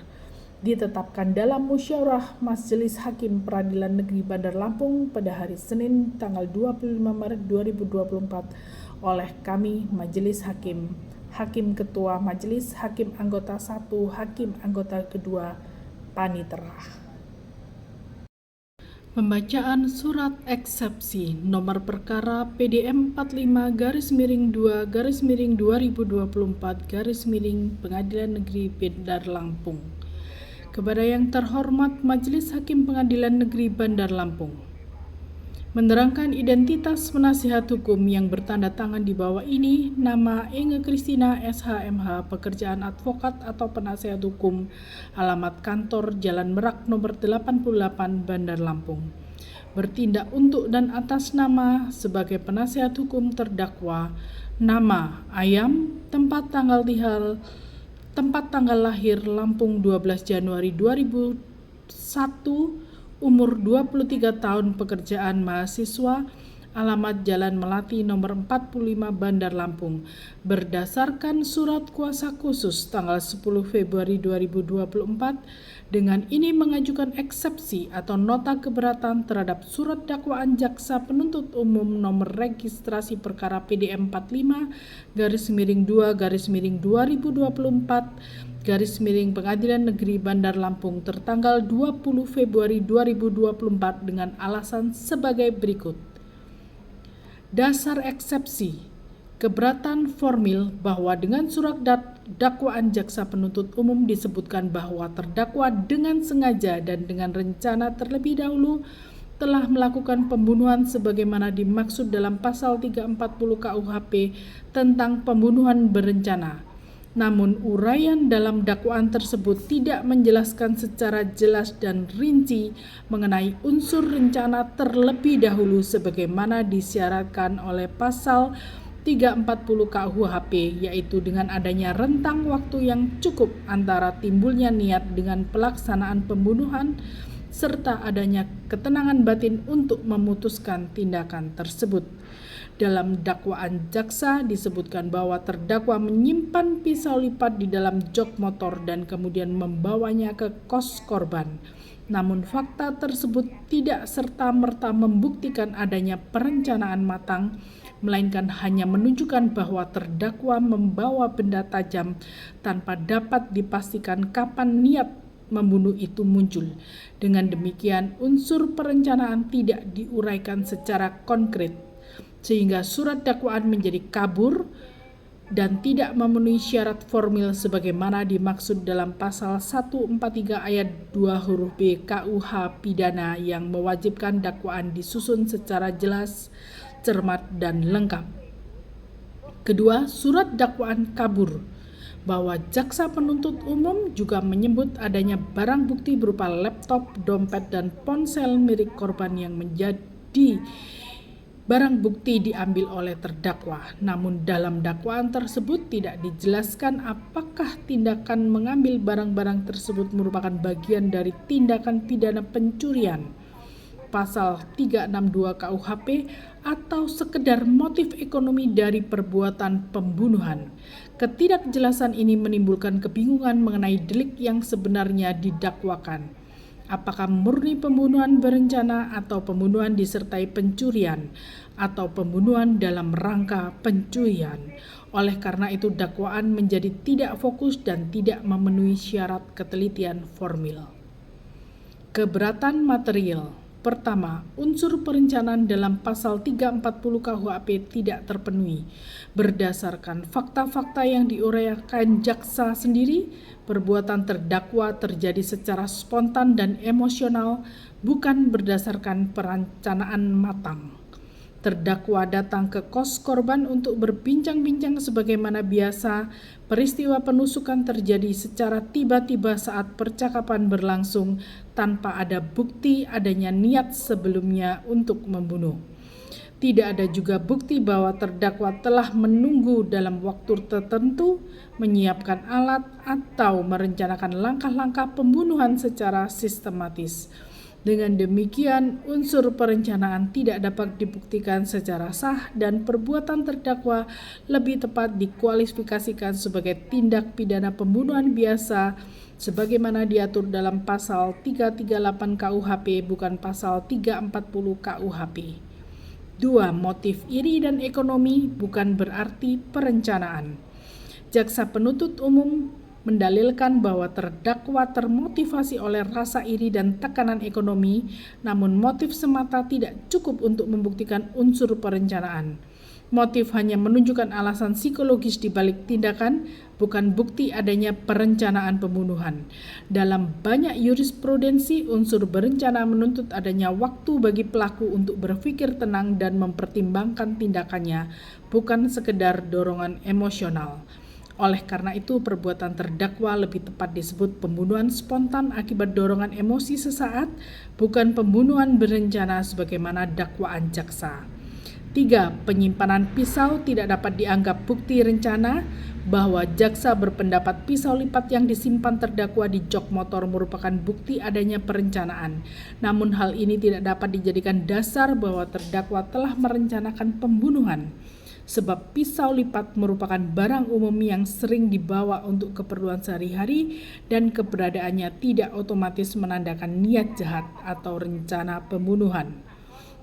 ditetapkan dalam musyawarah Majelis Hakim Peradilan Negeri Bandar Lampung pada hari Senin tanggal 25 Maret 2024 oleh kami Majelis Hakim, Hakim Ketua Majelis, Hakim Anggota 1, Hakim Anggota Kedua, Panitera. Pembacaan Surat Eksepsi Nomor Perkara PDM 45-2/2024 Pengadilan Negeri Bandar Lampung. Kepada yang terhormat Majelis Hakim Pengadilan Negeri Bandar Lampung, menerangkan identitas penasihat hukum yang bertanda tangan di bawah ini, nama Enge Kristina SH.MH, pekerjaan advokat atau penasihat hukum, alamat kantor Jalan Merak nomor 88 Bandar Lampung. Bertindak untuk dan atas nama sebagai penasihat hukum terdakwa, nama Ayam, tempat tanggal lahir Lampung 12 Januari 2001, umur 23 tahun, pekerjaan mahasiswa, alamat Jalan Melati nomor 45 Bandar Lampung. Berdasarkan surat kuasa khusus tanggal 10 Februari 2024, dengan ini mengajukan eksepsi atau nota keberatan terhadap surat dakwaan jaksa penuntut umum nomor registrasi perkara PDM 45-2/2024 Pengadilan Negeri Bandar Lampung tertanggal 20 Februari 2024 dengan alasan sebagai berikut. Dasar eksepsi keberatan formil bahwa dengan surat dakwaan jaksa penuntut umum disebutkan bahwa terdakwa dengan sengaja dan dengan rencana terlebih dahulu telah melakukan pembunuhan sebagaimana dimaksud dalam pasal 340 KUHP tentang pembunuhan berencana. Namun uraian dalam dakwaan tersebut tidak menjelaskan secara jelas dan rinci mengenai unsur rencana terlebih dahulu sebagaimana disyaratkan oleh pasal 340 KUHP, yaitu dengan adanya rentang waktu yang cukup antara timbulnya niat dengan pelaksanaan pembunuhan serta adanya ketenangan batin untuk memutuskan tindakan tersebut. Dalam dakwaan jaksa disebutkan bahwa terdakwa menyimpan pisau lipat di dalam jok motor dan kemudian membawanya ke kos korban. Namun fakta tersebut tidak serta-merta membuktikan adanya perencanaan matang, melainkan hanya menunjukkan bahwa terdakwa membawa benda tajam tanpa dapat dipastikan kapan niat membunuh itu muncul. Dengan demikian, unsur perencanaan tidak diuraikan secara konkret, sehingga surat dakwaan menjadi kabur dan tidak memenuhi syarat formil sebagaimana dimaksud dalam pasal 143 ayat 2 huruf B KUH pidana yang mewajibkan dakwaan disusun secara jelas, cermat, dan lengkap. Kedua, surat dakwaan kabur bahwa jaksa penuntut umum juga menyebut adanya barang bukti berupa laptop, dompet, dan ponsel milik korban yang menjadi barang bukti diambil oleh terdakwa. Namun dalam dakwaan tersebut tidak dijelaskan apakah tindakan mengambil barang-barang tersebut merupakan bagian dari tindakan pidana pencurian pasal 362 KUHP atau sekedar motif ekonomi dari perbuatan pembunuhan. Ketidakjelasan ini menimbulkan kebingungan mengenai delik yang sebenarnya didakwakan. Apakah murni pembunuhan berencana atau pembunuhan disertai pencurian atau pembunuhan dalam rangka pencurian. Oleh karena itu dakwaan menjadi tidak fokus dan tidak memenuhi syarat ketelitian formil. Keberatan material. Pertama, unsur perencanaan dalam pasal 340 KUHP tidak terpenuhi. Berdasarkan fakta-fakta yang diuraikan jaksa sendiri, perbuatan terdakwa terjadi secara spontan dan emosional, bukan berdasarkan perencanaan matang. Terdakwa datang ke kos korban untuk berbincang-bincang sebagaimana biasa. Peristiwa penusukan terjadi secara tiba-tiba saat percakapan berlangsung tanpa ada bukti adanya niat sebelumnya untuk membunuh. Tidak ada juga bukti bahwa terdakwa telah menunggu dalam waktu tertentu, menyiapkan alat, atau merencanakan langkah-langkah pembunuhan secara sistematis. Dengan demikian, unsur perencanaan tidak dapat dibuktikan secara sah dan perbuatan terdakwa lebih tepat dikualifikasikan sebagai tindak pidana pembunuhan biasa sebagaimana diatur dalam pasal 338 KUHP bukan pasal 340 KUHP. 2. Motif iri dan ekonomi bukan berarti perencanaan. Jaksa penuntut umum mendalilkan bahwa terdakwa termotivasi oleh rasa iri dan tekanan ekonomi, namun motif semata tidak cukup untuk membuktikan unsur perencanaan. Motif hanya menunjukkan alasan psikologis di balik tindakan, bukan bukti adanya perencanaan pembunuhan. Dalam banyak jurisprudensi, unsur berencana menuntut adanya waktu bagi pelaku untuk berpikir tenang dan mempertimbangkan tindakannya, bukan sekedar dorongan emosional. Oleh karena itu, perbuatan terdakwa lebih tepat disebut pembunuhan spontan akibat dorongan emosi sesaat, bukan pembunuhan berencana sebagaimana dakwaan jaksa. 3. Penyimpanan pisau tidak dapat dianggap bukti rencana, bahwa jaksa berpendapat pisau lipat yang disimpan terdakwa di jok motor merupakan bukti adanya perencanaan. Namun hal ini tidak dapat dijadikan dasar bahwa terdakwa telah merencanakan pembunuhan. Sebab pisau lipat merupakan barang umum yang sering dibawa untuk keperluan sehari-hari dan keberadaannya tidak otomatis menandakan niat jahat atau rencana pembunuhan.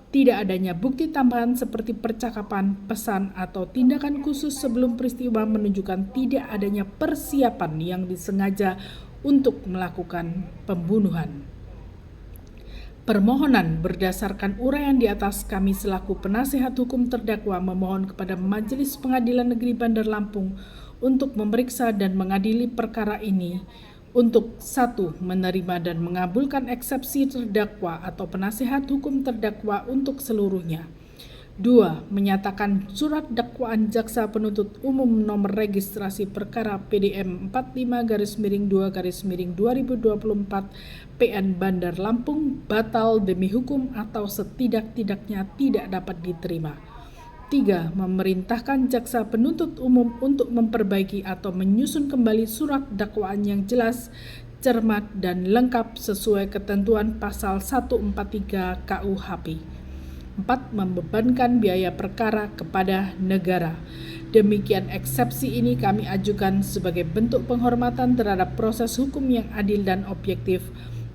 Tidak adanya bukti tambahan seperti percakapan, pesan, atau tindakan khusus sebelum peristiwa menunjukkan tidak adanya persiapan yang disengaja untuk melakukan pembunuhan. Permohonan berdasarkan uraian di atas, kami selaku penasehat hukum terdakwa memohon kepada Majelis Pengadilan Negeri Bandar Lampung untuk memeriksa dan mengadili perkara ini untuk 1. Menerima dan mengabulkan eksepsi terdakwa atau penasehat hukum terdakwa untuk seluruhnya. 2. Menyatakan surat dakwaan jaksa penuntut umum nomor registrasi perkara PDM 45-2-2024 PN Bandar Lampung batal demi hukum atau setidak-tidaknya tidak dapat diterima. 3. Memerintahkan jaksa penuntut umum untuk memperbaiki atau menyusun kembali surat dakwaan yang jelas, cermat, dan lengkap sesuai ketentuan pasal 143 KUHP. 4. Membebankan biaya perkara kepada negara. Demikian eksepsi ini kami ajukan sebagai bentuk penghormatan terhadap proses hukum yang adil dan objektif.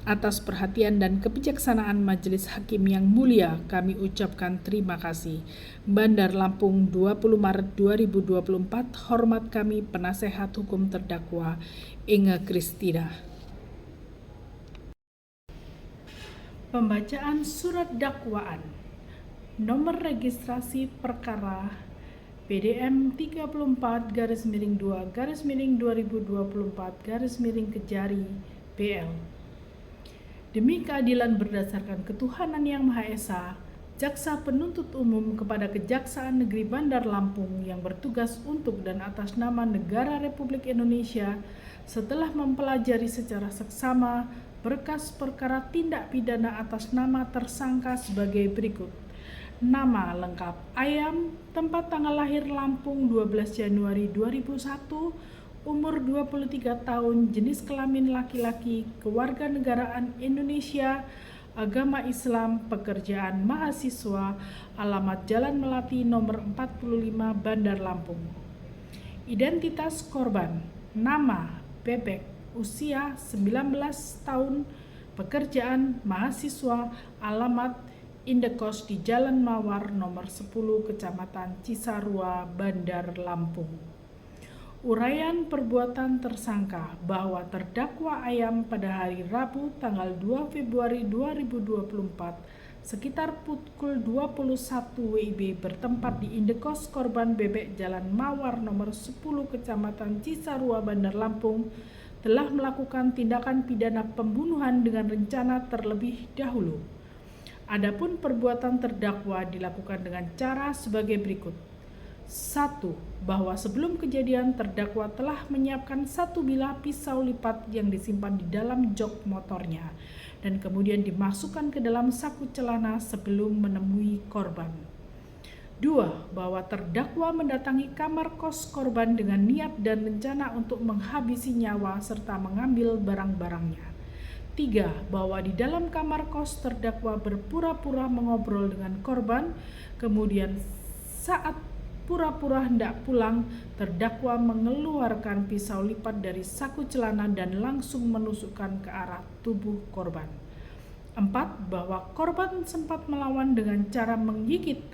Atas perhatian dan kebijaksanaan Majelis Hakim yang mulia, kami ucapkan terima kasih. Bandar Lampung, 20 Maret 2024. Hormat kami, penasehat hukum terdakwa Inge Kristina. Pembacaan surat dakwaan. Nomor registrasi perkara PDM 34-2-2024-Kejari BL. Demi keadilan berdasarkan ketuhanan yang Maha Esa, Jaksa Penuntut Umum kepada Kejaksaan Negeri Bandar Lampung yang bertugas untuk dan atas nama Negara Republik Indonesia setelah mempelajari secara seksama berkas perkara tindak pidana atas nama tersangka sebagai berikut. Nama lengkap Ayam, tempat tanggal lahir Lampung 12 Januari 2001, umur 23 tahun, jenis kelamin laki-laki, kewarganegaraan Indonesia, agama Islam, pekerjaan mahasiswa, alamat Jalan Melati nomor 45 Bandar Lampung. Identitas korban, nama Bebek, usia 19 tahun, pekerjaan mahasiswa, alamat indekos di Jalan Mawar nomor 10 Kecamatan Cisarua, Bandar Lampung. Uraian perbuatan tersangka bahwa terdakwa Ayam pada hari Rabu tanggal 2 Februari 2024 sekitar pukul 21 WIB bertempat di indekos korban Bebek Jalan Mawar nomor 10 Kecamatan Cisarua, Bandar Lampung telah melakukan tindakan pidana pembunuhan dengan rencana terlebih dahulu. Adapun perbuatan terdakwa dilakukan dengan cara sebagai berikut. 1. Bahwa sebelum kejadian terdakwa telah menyiapkan satu bilah pisau lipat yang disimpan di dalam jok motornya dan kemudian dimasukkan ke dalam saku celana sebelum menemui korban. 2. Bahwa terdakwa mendatangi kamar kos korban dengan niat dan rencana untuk menghabisi nyawa serta mengambil barang-barangnya. 3. Bahwa di dalam kamar kos terdakwa berpura-pura mengobrol dengan korban, kemudian saat pura-pura hendak pulang, terdakwa mengeluarkan pisau lipat dari saku celana dan langsung menusukkan ke arah tubuh korban. 4. Bahwa korban sempat melawan dengan cara menggigit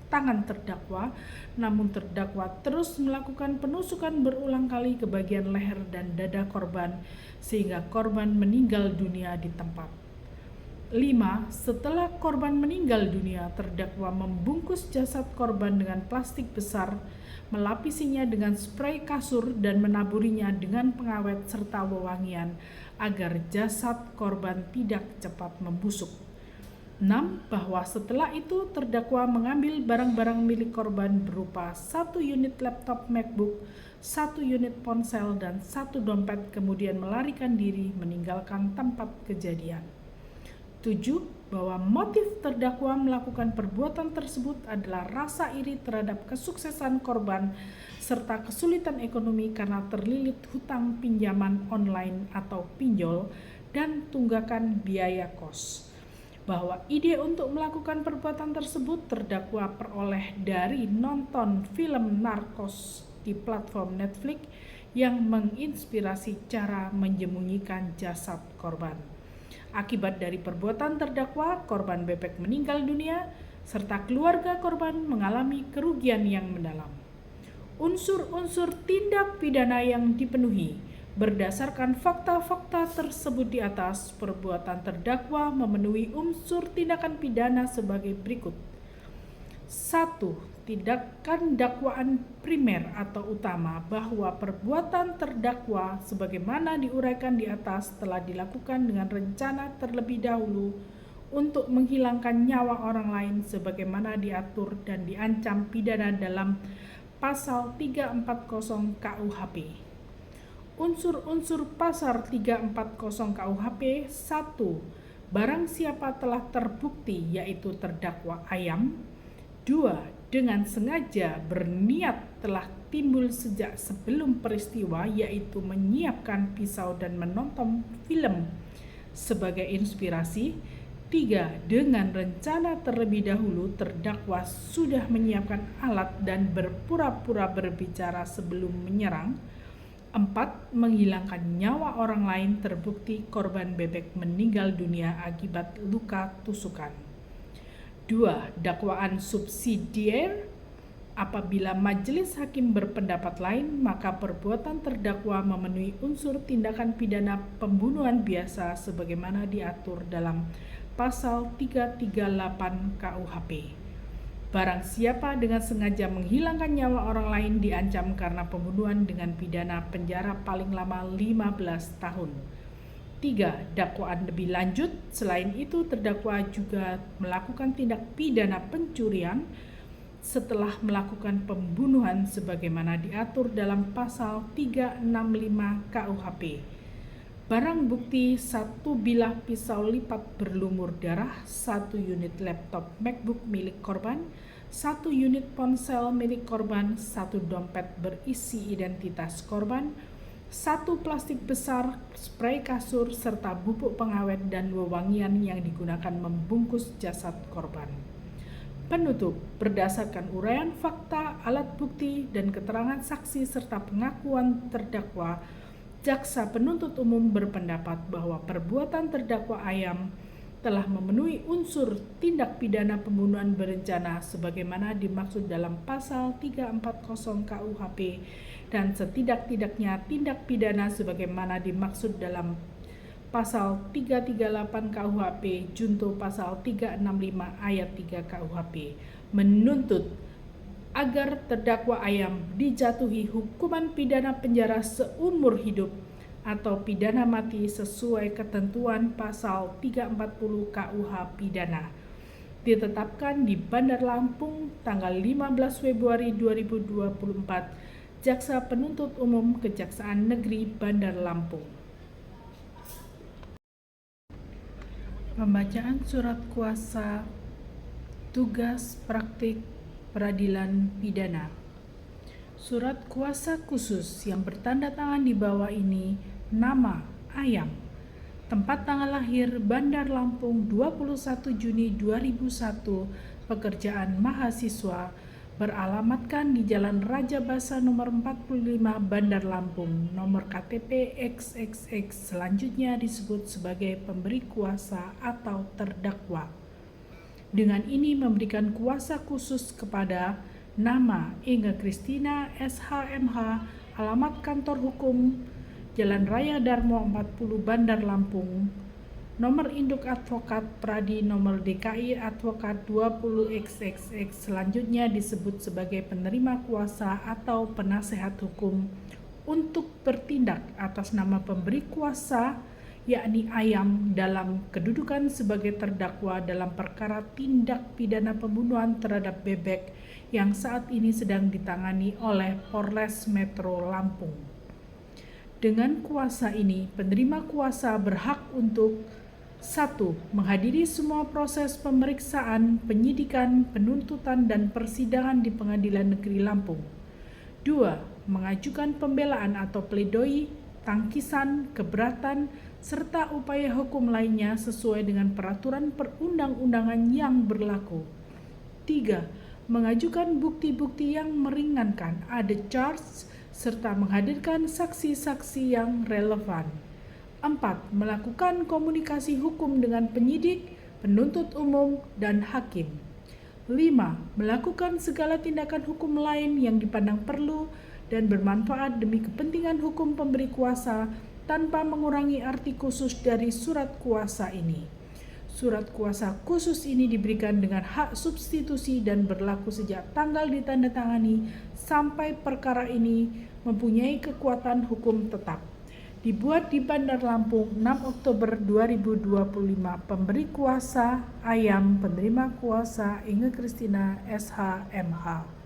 tangan terdakwa, namun terdakwa terus melakukan penusukan berulang kali ke bagian leher dan dada korban sehingga korban meninggal dunia di tempat. 5. Setelah korban meninggal dunia, terdakwa membungkus jasad korban dengan plastik besar, melapisinya dengan spray kasur dan menaburinya dengan pengawet serta wewangian agar jasad korban tidak cepat membusuk. 6. Bahwa setelah itu terdakwa mengambil barang-barang milik korban berupa 1 unit laptop MacBook, 1 unit ponsel, dan 1 dompet, kemudian melarikan diri meninggalkan tempat kejadian. 7. Bahwa motif terdakwa melakukan perbuatan tersebut adalah rasa iri terhadap kesuksesan korban serta kesulitan ekonomi karena terlilit hutang pinjaman online atau pinjol dan tunggakan biaya kos. Bahwa ide untuk melakukan perbuatan tersebut terdakwa peroleh dari nonton film Narcos di platform Netflix yang menginspirasi cara menyembunyikan jasad korban. Akibat dari perbuatan terdakwa, korban bebek meninggal dunia, serta keluarga korban mengalami kerugian yang mendalam. Unsur-unsur tindak pidana yang dipenuhi. Berdasarkan fakta-fakta tersebut di atas, perbuatan terdakwa memenuhi unsur tindakan pidana sebagai berikut. 1. Tindakan dakwaan primer atau utama bahwa perbuatan terdakwa sebagaimana diuraikan di atas telah dilakukan dengan rencana terlebih dahulu untuk menghilangkan nyawa orang lain sebagaimana diatur dan diancam pidana dalam Pasal 340 KUHP. Unsur-unsur Pasal 340 KUHP. 1. Barang siapa telah terbukti yaitu terdakwa ayam. 2. Dengan sengaja berniat telah timbul sejak sebelum peristiwa yaitu menyiapkan pisau dan menonton film sebagai inspirasi. 3. Dengan rencana terlebih dahulu terdakwa sudah menyiapkan alat dan berpura-pura berbicara sebelum menyerang. 4. Menghilangkan nyawa orang lain terbukti korban bebek meninggal dunia akibat luka tusukan. 2. Dakwaan subsidiar. Apabila majelis hakim berpendapat lain, maka perbuatan terdakwa memenuhi unsur tindakan pidana pembunuhan biasa sebagaimana diatur dalam Pasal 338 KUHP. Barang siapa dengan sengaja menghilangkan nyawa orang lain diancam karena pembunuhan dengan pidana penjara paling lama 15 tahun. 3. Dakwaan lebih lanjut. Selain itu, terdakwa juga melakukan tindak pidana pencurian setelah melakukan pembunuhan sebagaimana diatur dalam Pasal 365 KUHP. Barang bukti 1 bilah pisau lipat berlumur darah, 1 unit laptop MacBook milik korban, 1 unit ponsel milik korban, 1 dompet berisi identitas korban, 1 plastik besar, spray kasur, serta bubuk pengawet dan wewangian yang digunakan membungkus jasad korban. Penutup. Berdasarkan uraian fakta, alat bukti, dan keterangan saksi serta pengakuan terdakwa, jaksa penuntut umum berpendapat bahwa perbuatan terdakwa ayam telah memenuhi unsur tindak pidana pembunuhan berencana sebagaimana dimaksud dalam Pasal 340 KUHP dan setidak-tidaknya tindak pidana sebagaimana dimaksud dalam Pasal 338 KUHP junto Pasal 365 ayat 3 KUHP menuntut agar terdakwa ayam dijatuhi hukuman pidana penjara seumur hidup atau pidana mati sesuai ketentuan Pasal 340 KUH Pidana. Ditetapkan di Bandar Lampung tanggal 15 Februari 2024, Jaksa Penuntut Umum Kejaksaan Negeri Bandar Lampung. Pembacaan surat kuasa tugas praktik peradilan pidana. Surat kuasa khusus yang bertanda tangan di bawah ini nama Ayam. Tempat tanggal lahir Bandar Lampung 21 Juni 2001. Pekerjaan mahasiswa beralamatkan di Jalan Raja Basa nomor 45 Bandar Lampung. Nomor KTP XXX selanjutnya disebut sebagai pemberi kuasa atau terdakwa. Dengan ini memberikan kuasa khusus kepada nama Inge Kristina SHMH, alamat kantor hukum Jalan Raya Darmo 40 Bandar Lampung, nomor induk advokat Pradi nomor DKI advokat 20XXX selanjutnya disebut sebagai penerima kuasa atau penasehat hukum untuk bertindak atas nama pemberi kuasa, yakni Ayam, dalam kedudukan sebagai terdakwa dalam perkara tindak pidana pembunuhan terhadap Bebek yang saat ini sedang ditangani oleh Polres Metro Lampung. Dengan kuasa ini, penerima kuasa berhak untuk 1. Menghadiri semua proses pemeriksaan, penyidikan, penuntutan, dan persidangan di Pengadilan Negeri Lampung. 2. Mengajukan pembelaan atau pledoi, tangkisan, keberatan, serta upaya hukum lainnya sesuai dengan peraturan perundang-undangan yang berlaku. 3. Mengajukan bukti-bukti yang meringankan, ada charge, serta menghadirkan saksi-saksi yang relevan. 4. Melakukan komunikasi hukum dengan penyidik, penuntut umum, dan hakim. 5. Melakukan segala tindakan hukum lain yang dipandang perlu dan bermanfaat demi kepentingan hukum pemberi kuasa tanpa mengurangi arti khusus dari surat kuasa ini. Surat kuasa khusus ini diberikan dengan hak substitusi dan berlaku sejak tanggal ditandatangani sampai perkara ini mempunyai kekuatan hukum tetap. Dibuat di Bandar Lampung 6 Oktober 2025. Pemberi kuasa Ayam, penerima kuasa Inge Kristina SHMH.